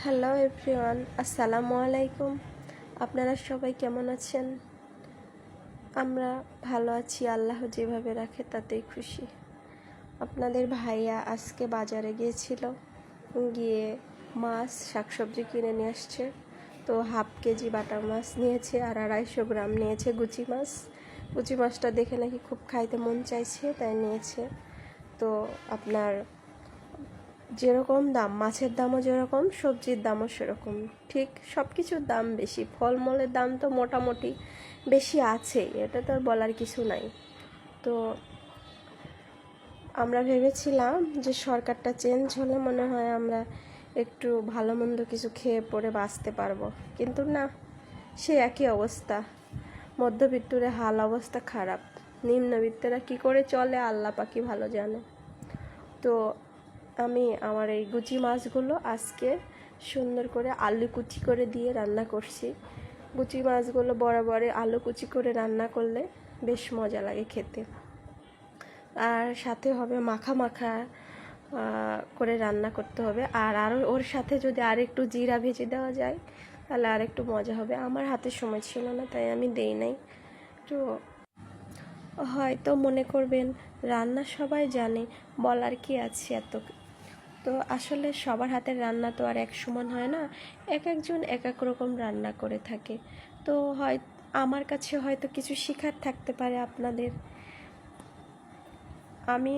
Hello everyone, আসসালামু আলাইকুম। আপনারা সবাই কেমন আছেন? আমরা ভালো আছি, আল্লাহ যেভাবে রাখে তাতেই খুশি। আপনাদের ভাইয়া আজকে বাজারে গিয়েছিল, গিয়ে মাছ শাকসবজি কিনে নিয়ে আসছে। তো 1/2 কেজি বাটা মাছ নিয়েছে আর 250 গ্রাম নিয়েছে গুচি মাছ। গুচি মাছটা দেখে নাকি খুব খাইতে মন চাইছে, তাই নিয়েছে। তো আপনার যেরকম দাম, মাছের দামও যেরকম, সবজির দামও সেরকম। ঠিক সব কিছুর দাম বেশি, ফলমূলের দাম তো মোটামুটি বেশি আছেই, এটা তো আর বলার কিছু নাই। তো আমরা ভেবেছিলাম যে সরকারটা চেঞ্জ হলে মনে হয় আমরা একটু ভালো মন্দ কিছু খেয়ে পরে বাঁচতে পারবো, কিন্তু না, সে একই অবস্থা। মধ্যবিত্তরে হাল অবস্থা খারাপ, নিম্নবিত্তরা কি করে চলে আল্লাহ পাকি ভালো জানে। তো আমি আমার এই গুচি মাছগুলো আজকে সুন্দর করে আলু কুচি করে দিয়ে রান্না করছি। গুচি মাছগুলো বরাবর আলু কুচি করে রান্না করলে বেশ মজা লাগে খেতে। আর সাথে হবে মাখা মাখা করে রান্না করতে হবে। আরও ওর সাথে যদি আরেকটু জিরা ভেজে দেওয়া যায় তাহলে আরেকটু মজা হবে। আমার হাতে সময় ছিল না, তাই আমি দেই নাই। তো হয়তো মনে করবেন রান্না সবাই জানে, বলার কি আছে এত। তো আসলে সবার হাতের রান্না তো আর এক সমান হয় না, এক একজন এক এক রকম রান্না করে থাকে। তো আমার কাছে হয়তো কিছু শেখার থাকতে পারে আপনাদের। আমি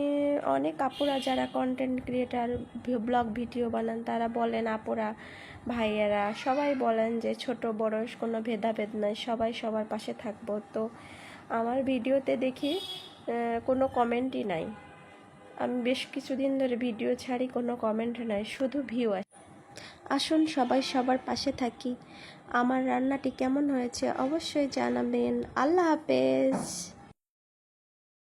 অনেক আপুরা যারা কন্টেন্ট ক্রিয়েটার, ব্লগ ভিডিও বানান, তারা বলেন, আপুরা ভাইয়েরা সবাই বলেন যে ছোট বড় কোনো ভেদাভেদ নাই, সবাই সবার পাশে থাকবো। তো আমার ভিডিওতে দেখি কোনো কমেন্টই নাই। আমি বেশ কিছুদিন ধরে ভিডিও ছাড়ি, কোনো কমেন্ট নাই, শুধু ভিউ আসে। আসুন সবাই সবার পাশে থাকি। আমার রান্নাটি কেমন হয়েছে অবশ্যই জানাবেন। আল্লাহ হাফেজ।